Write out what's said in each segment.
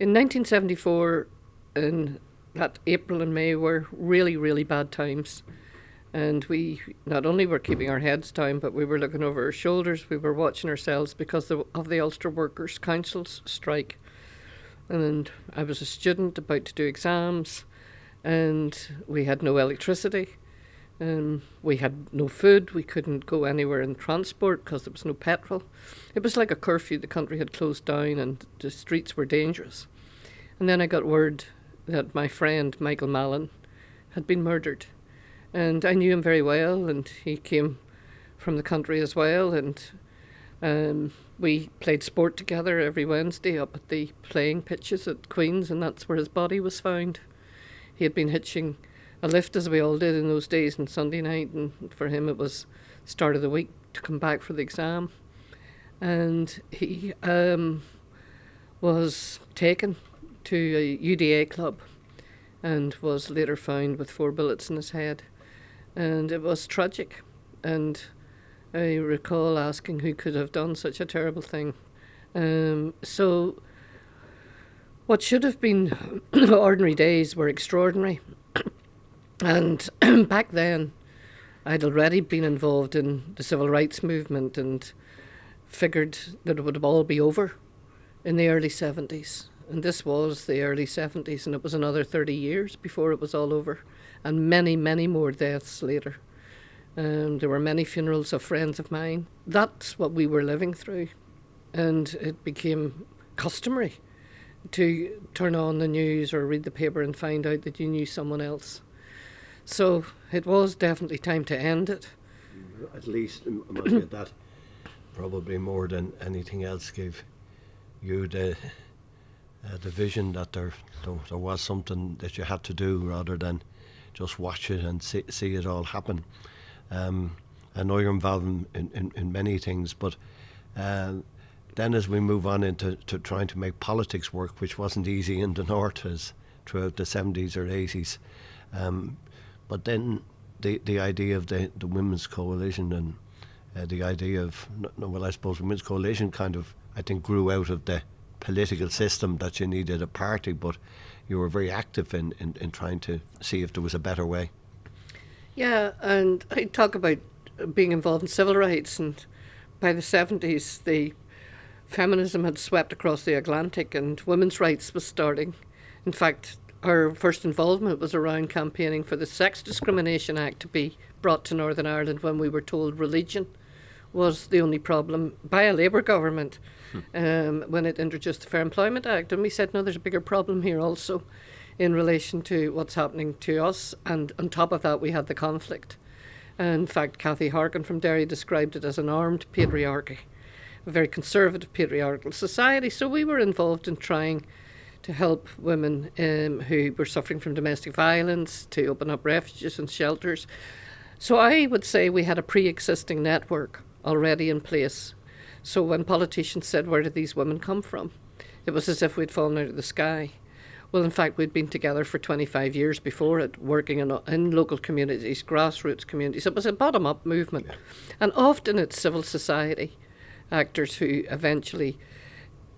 In 1974, in that April and May were really, really bad times. And we not only were keeping our heads down, but we were looking over our shoulders. We were watching ourselves because of the Ulster Workers' Council's strike. And I was a student about to do exams, and we had no electricity. We had no food. We couldn't go anywhere in transport because there was no petrol. It was like a curfew. The country had closed down and the streets were dangerous. And then I got word that my friend Michael Mallon had been murdered. And I knew him very well, and he came from the country as well. And we played sport together every Wednesday up at the playing pitches at Queen's, and that's where his body was found. He had been hitching a lift, as we all did in those days, on Sunday night, and for him it was start of the week to come back for the exam. And he was taken to a UDA club and was later found with 4 bullets in his head. And it was tragic. And I recall asking who could have done such a terrible thing. So what should have been ordinary days were extraordinary. And back then, I'd already been involved in the civil rights movement and figured that it would all be over in the early 70s. And this was the early 70s, and it was another 30 years before it was all over, and many, many more deaths later. There were many funerals of friends of mine. That's what we were living through. And it became customary to turn on the news or read the paper and find out that you knew someone else. So it was definitely time to end it. At least, that probably more than anything else gave you the vision that there was something that you had to do rather than just watch it and see it all happen. I know you're involved in many things, but then as we move on into trying to make politics work, which wasn't easy in the north as throughout the 70s or 80s, but then the idea of the Women's Coalition and the idea of, well, I suppose Women's Coalition kind of, I think, grew out of the political system that you needed a party, but you were very active in trying to see if there was a better way. Yeah, and I talk about being involved in civil rights, and by the 70s, the feminism had swept across the Atlantic and women's rights was starting. In fact, our first involvement was around campaigning for the Sex Discrimination Act to be brought to Northern Ireland when we were told religion was the only problem by a Labour government when it introduced the Fair Employment Act. And we said, no, there's a bigger problem here also in relation to what's happening to us. And on top of that, we had the conflict. And in fact, Cathy Harkin from Derry described it as an armed patriarchy, a very conservative patriarchal society. So we were involved in trying to help women who were suffering from domestic violence, to open up refuges and shelters. So I would say we had a pre-existing network already in place. So when politicians said, where did these women come from? It was as if we'd fallen out of the sky. Well, in fact, we'd been together for 25 years before it, working in local communities, grassroots communities. It was a bottom-up movement. Yeah. And often it's civil society actors who eventually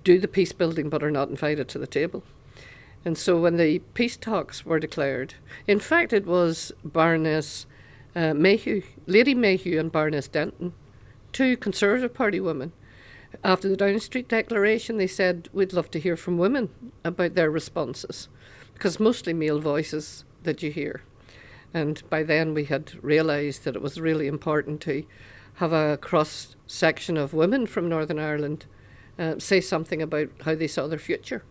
do the peace building but are not invited to the table. And so when the peace talks were declared, in fact it was Baroness Mayhew, Lady Mayhew and Baroness Denton, 2 Conservative Party women. After the Downing Street Declaration, they said, we'd love to hear from women about their responses, because mostly male voices that you hear. And by then we had realised that it was really important to have a cross-section of women from Northern Ireland say something about how they saw their future.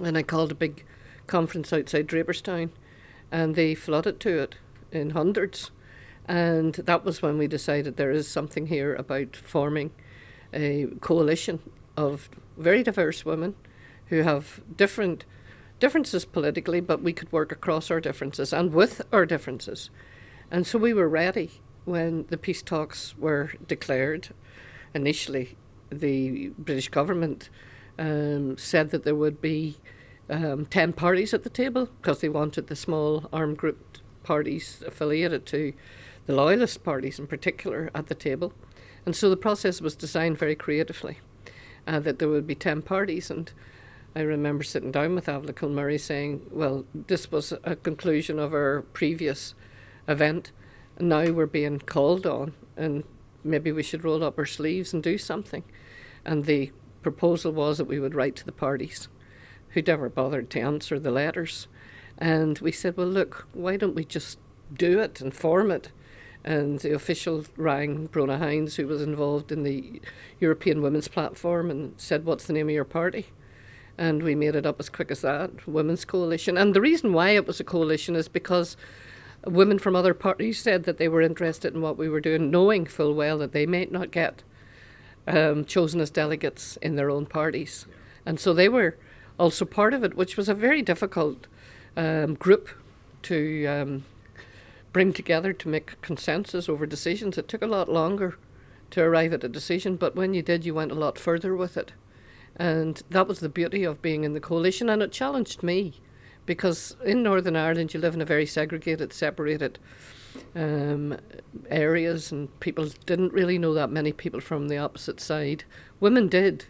And I called a big conference outside Draperstown, and they flooded to it in hundreds. And that was when we decided there is something here about forming a coalition of very diverse women who have differences politically, but we could work across our differences and with our differences. And so we were ready when the peace talks were declared. Initially, the British government said that there would be 10 parties at the table because they wanted the small armed group parties affiliated to the loyalist parties in particular at the table. And so the process was designed very creatively, that there would be 10 parties. And I remember sitting down with Avila Kilmurray saying, well, this was a conclusion of our previous event, and now we're being called on, and maybe we should roll up our sleeves and do something. And the proposal was that we would write to the parties, who never bothered to answer the letters. And we said, well, look, why don't we just do it and form it? And the official rang Brona Hines, who was involved in the European Women's Platform, and said, what's the name of your party? And we made it up as quick as that, Women's Coalition. And the reason why it was a coalition is because women from other parties said that they were interested in what we were doing, knowing full well that they might not get chosen as delegates in their own parties. And so they were also part of it, which was a very difficult group to bring together to make consensus over decisions. It took a lot longer to arrive at a decision, but when you did, you went a lot further with it. And that was the beauty of being in the coalition, and it challenged me, because in Northern Ireland you live in a very segregated, separated areas, and people didn't really know that many people from the opposite side. Women did,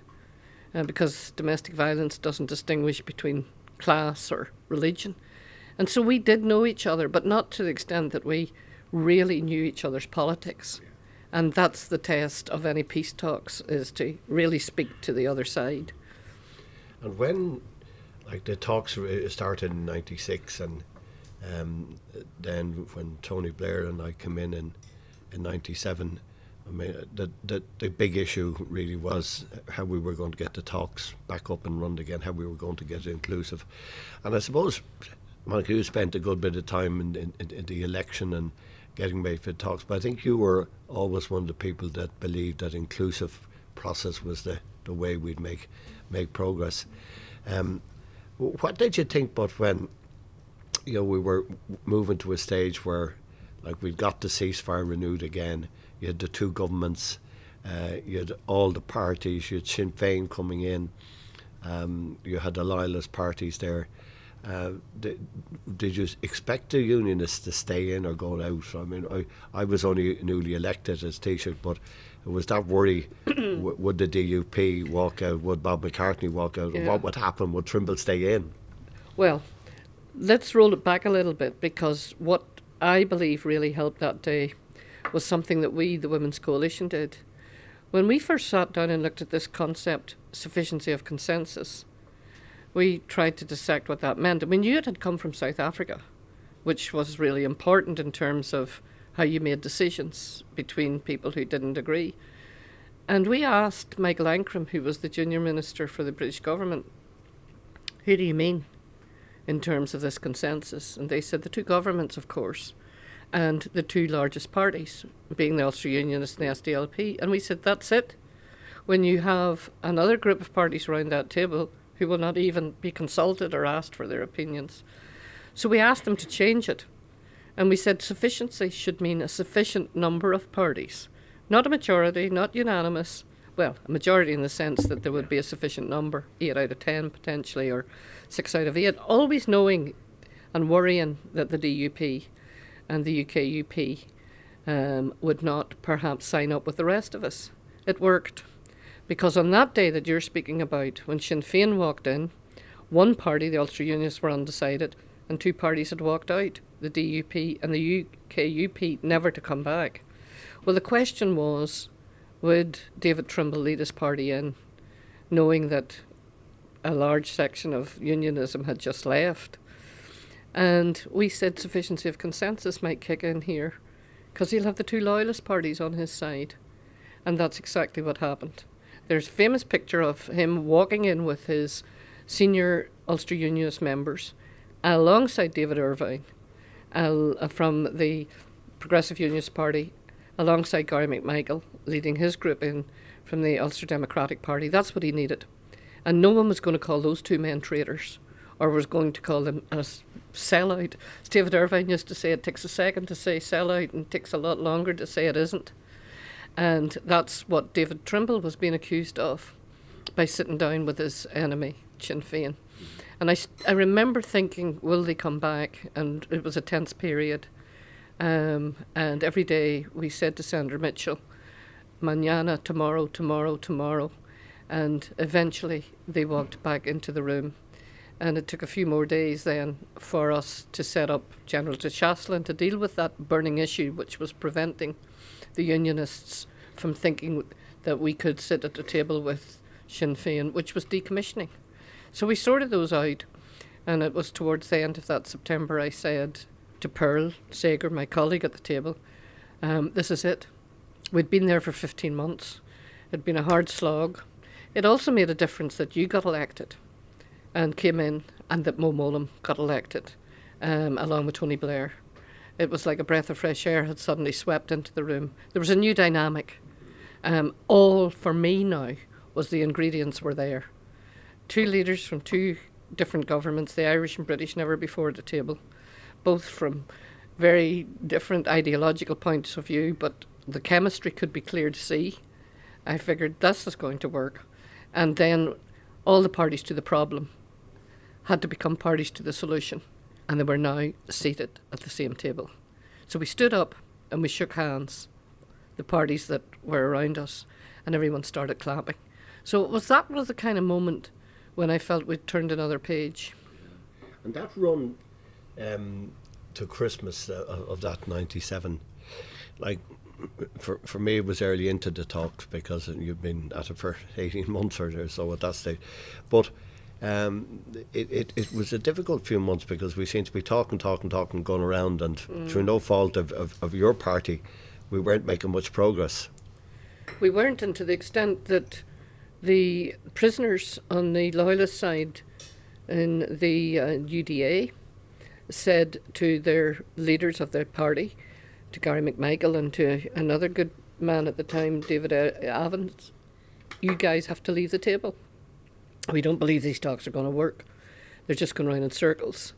because domestic violence doesn't distinguish between class or religion. And so we did know each other, but not to the extent that we really knew each other's politics. And that's the test of any peace talks, is to really speak to the other side. And when, like, the talks started in '96, and then when Tony Blair and I came in '97, I mean, the big issue really was how we were going to get the talks back up and running again, how we were going to get it inclusive. And I suppose, Monica, you spent a good bit of time in the election and getting ready for talks, but I think you were always one of the people that believed that inclusive process was the way we'd make progress. What did you think about when, you know, we were moving to a stage where, like, we'd got the ceasefire renewed again, you had the two governments, you had all the parties, you had Sinn Féin coming in, you had the loyalist parties there. Did you expect the unionists to stay in or go out? I mean, I was only newly elected as Taoiseach, but was that worry, would the DUP walk out, would Bob McCartney walk out, and what would happen, would Trimble stay in? Well, let's roll it back a little bit, because what I believe really helped that day was something that we, the Women's Coalition, did. When we first sat down and looked at this concept, sufficiency of consensus, we tried to dissect what that meant. And we knew it had come from South Africa, which was really important in terms of how you made decisions between people who didn't agree. And we asked Michael Ancram, who was the junior minister for the British government, who do you mean in terms of this consensus? And they said the two governments, of course, and the two largest parties, being the Ulster Unionists and the SDLP. And we said, that's it. When you have another group of parties around that table who will not even be consulted or asked for their opinions. So we asked them to change it. And we said sufficiency should mean a sufficient number of parties. Not a majority, not unanimous. Well, a majority in the sense that there would be a sufficient number, 8 out of 10 potentially, or 6 out of 8. Always knowing and worrying that the DUP and the UKUP would not perhaps sign up with the rest of us. It worked. Because on that day that you're speaking about, when Sinn Féin walked in, one party, the Ulster Unionists, were undecided, and two parties had walked out, the DUP and the UKUP, never to come back. Well, the question was, would David Trimble lead his party in, knowing that a large section of unionism had just left? And we said sufficiency of consensus might kick in here, because he'll have the two loyalist parties on his side. And that's exactly what happened. There's a famous picture of him walking in with his senior Ulster Unionist members alongside David Irvine from the Progressive Unionist Party, alongside Gary McMichael, leading his group in from the Ulster Democratic Party. That's what he needed. And no one was going to call those two men traitors, or was going to call them a sellout. As David Irvine used to say, it takes a second to say sellout and it takes a lot longer to say it isn't. And that's what David Trimble was being accused of by sitting down with his enemy, Sinn Féin. And I remember thinking, will they come back? And it was a tense period. And every day we said to Senator Mitchell, mañana, tomorrow, tomorrow, tomorrow. And eventually they walked back into the room. And it took a few more days then for us to set up General Chancellor to deal with that burning issue, which was preventing the Unionists from thinking that we could sit at the table with Sinn Féin, which was decommissioning. So we sorted those out, and it was towards the end of that September I said to Pearl Sager, my colleague at the table, this is it. We'd been there for 15 months. It'd been a hard slog. It also made a difference that you got elected and came in, and that Mo Mowlam got elected, along with Tony Blair. It was like a breath of fresh air had suddenly swept into the room. There was a new dynamic. All for me now was the ingredients were there. Two leaders from two different governments, the Irish and British, never before at the table, both from very different ideological points of view, but the chemistry could be clear to see. I figured this is going to work. And then all the parties to the problem had to become parties to the solution, and they were now seated at the same table. So we stood up and we shook hands, the parties that were around us, and everyone started clapping. So that was the kind of moment when I felt we'd turned another page. And that run to Christmas of that 97, like, for me it was early into the talks because you've been at it for 18 months or so at that stage. But it was a difficult few months because we seemed to be talking, going around, and through no fault of your party, we weren't making much progress. We weren't, and to the extent that the prisoners on the Loyalist side in the UDA said to their leaders of their party, to Gary McMichael and to another good man at the time, David Evans, you guys have to leave the table. We don't believe these talks are going to work. They're just going round in circles.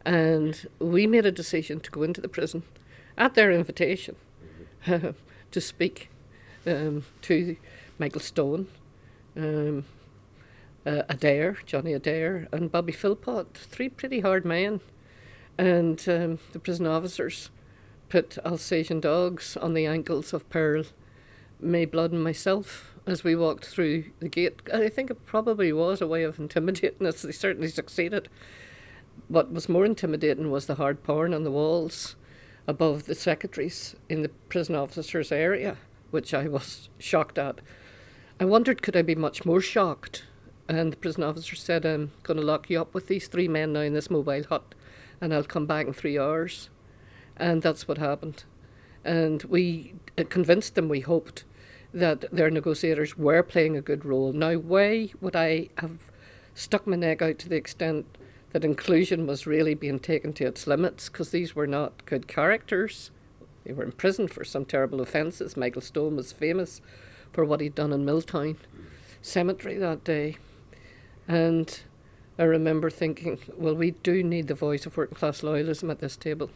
And we made a decision to go into the prison at their invitation to speak to Michael Stone, Adair, Johnny Adair, and Bobby Philpott, three pretty hard men. And the prison officers put Alsatian dogs on the ankles of Pearl, May Blood and myself as we walked through the gate. I think it probably was a way of intimidating us. They certainly succeeded. What was more intimidating was the hard porn on the walls above the secretaries in the prison officers' area, which I was shocked at. I wondered, could I be much more shocked? And the prison officer said, I'm going to lock you up with these three men now in this mobile hut, and I'll come back in 3 hours. And that's what happened. And we convinced them, we hoped, that their negotiators were playing a good role. Now, why would I have stuck my neck out to the extent that inclusion was really being taken to its limits? Because these were not good characters. They were in prison for some terrible offences. Michael Stone was famous for what he'd done in Milltown Cemetery that day. And I remember thinking, well, we do need the voice of working class loyalism at this table.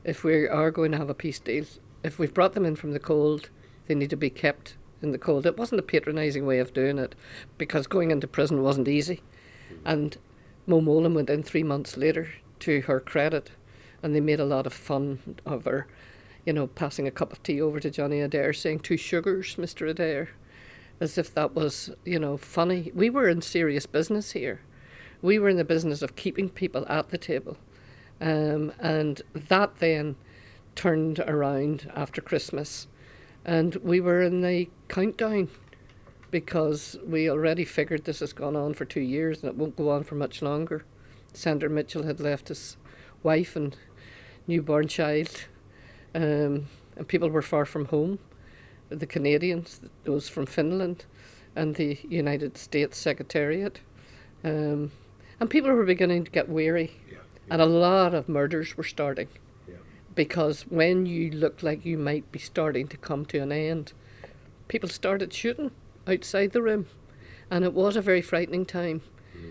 If we are going to have a peace deal, if we've brought them in from the cold, they need to be kept in the cold. It wasn't a patronising way of doing it, because going into prison wasn't easy. And Mo Mowlam went in 3 months later, to her credit, and they made a lot of fun of her, passing a cup of tea over to Johnny Adair, saying 2 sugars, Mr. Adair, as if that was, funny. We were in serious business here. We were in the business of keeping people at the table. And that then turned around after Christmas. And we were in the countdown because we already figured this has gone on for 2 years and it won't go on for much longer. Senator Mitchell had left his wife and newborn child, and people were far from home. The Canadians, those from Finland, and the United States Secretariat. And people were beginning to get weary. Yeah. And a lot of murders were starting. Because when you look like you might be starting to come to an end, people started shooting outside the room. And it was a very frightening time.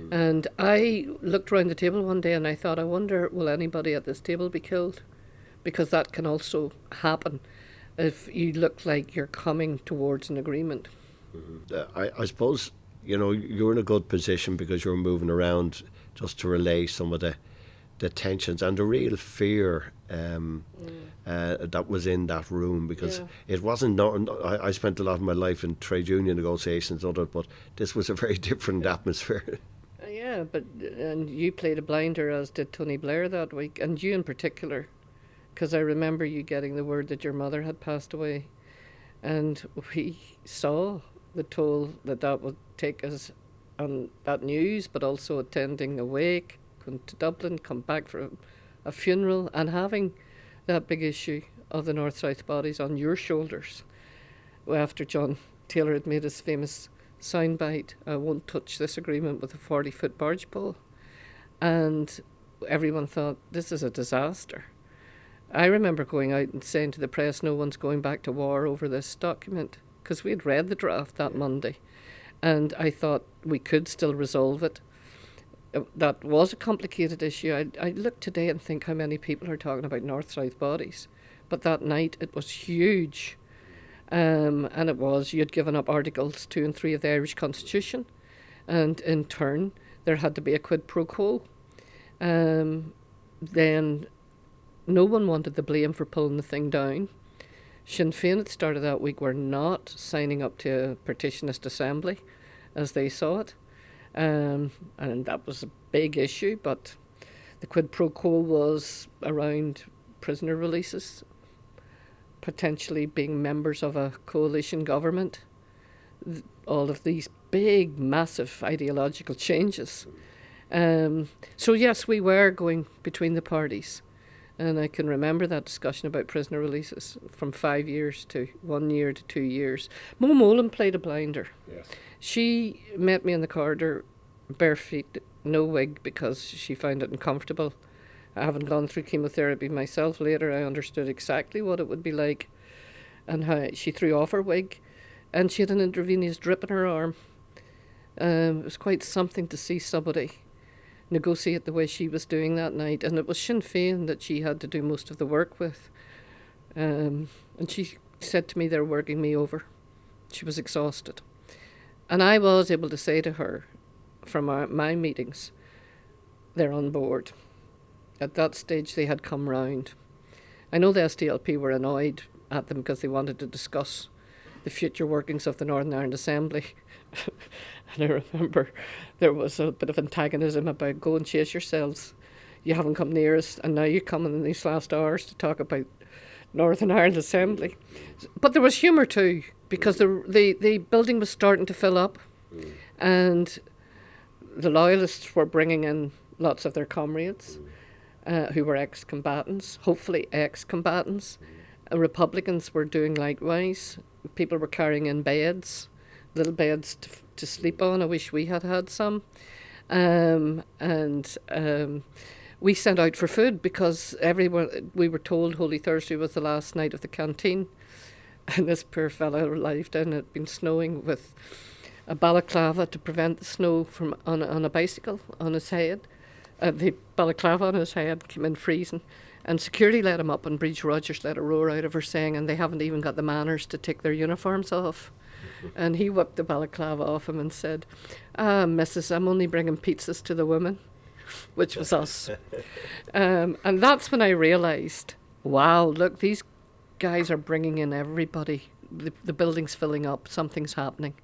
And I looked around the table one day and I thought, I wonder, will anybody at this table be killed? Because that can also happen if you look like you're coming towards an agreement. I suppose, you're in a good position because you're moving around just to relay some of the tensions and the real fear that was in that room, because Yeah. it wasn't. I spent a lot of my life in trade union negotiations, but this was a very different atmosphere. Yeah, but and you played a blinder, as did Tony Blair that week, and you in particular, because I remember you getting the word that your mother had passed away, and we saw the toll that would take us on that news, but also attending a wake, going to Dublin, come back for a funeral, and having that big issue of the North-South bodies on your shoulders. After John Taylor had made his famous soundbite, "I won't touch this agreement with a 40-foot barge pole," and everyone thought, this is a disaster. I remember going out and saying to the press, no one's going back to war over this document, because we had read the draft that Monday, and I thought we could still resolve it. That was a complicated issue. I look today and think how many people are talking about North-South bodies, but that night it was huge. And it was, you'd given up Articles 2 and 3 of the Irish Constitution, and in turn there had to be a quid pro quo. Then no one wanted the blame for pulling the thing down. Sinn Féin at the start of that week were not signing up to a partitionist assembly as they saw it. And that was a big issue, but the quid pro quo was around prisoner releases, potentially being members of a coalition government, all of these big, massive ideological changes. So yes, we were going between the parties. And I can remember that discussion about prisoner releases from 5 years to 1 year to 2 years. Mo Molan played a blinder. Yes. She met me in the corridor, bare feet, no wig, because she found it uncomfortable. Having gone through chemotherapy myself later, I understood exactly what it would be like, and how she threw off her wig, and she had an intravenous drip in her arm. It was quite something to see somebody negotiate the way she was doing that night, and it was Sinn Féin that she had to do most of the work with. And she said to me, they're working me over. She was exhausted. And I was able to say to her from my meetings, they're on board. At that stage they had come round. I know the SDLP were annoyed at them because they wanted to discuss the future workings of the Northern Ireland Assembly. And I remember there was a bit of antagonism about, go and chase yourselves. You haven't come near us, and now you're coming in these last hours to talk about Northern Ireland Assembly. But there was humour too, because the building was starting to fill up, and the loyalists were bringing in lots of their comrades who were ex-combatants, hopefully ex-combatants. Republicans were doing likewise. People were carrying in beds, little beds to sleep on. I wish we had some. We sent out for food because we were told Holy Thursday was the last night of the canteen. And this poor fellow arrived in, it had been snowing, with a balaclava to prevent the snow from on a bicycle on his head. The balaclava on his head came in freezing. And security let him up, and Bridge Rogers let a roar out of her saying, and they haven't even got the manners to take their uniforms off. And he whipped the balaclava off him and said, Mrs., I'm only bringing pizzas to the women, which was us. And that's when I realised, wow, look, these guys are bringing in everybody. The building's filling up, something's happening.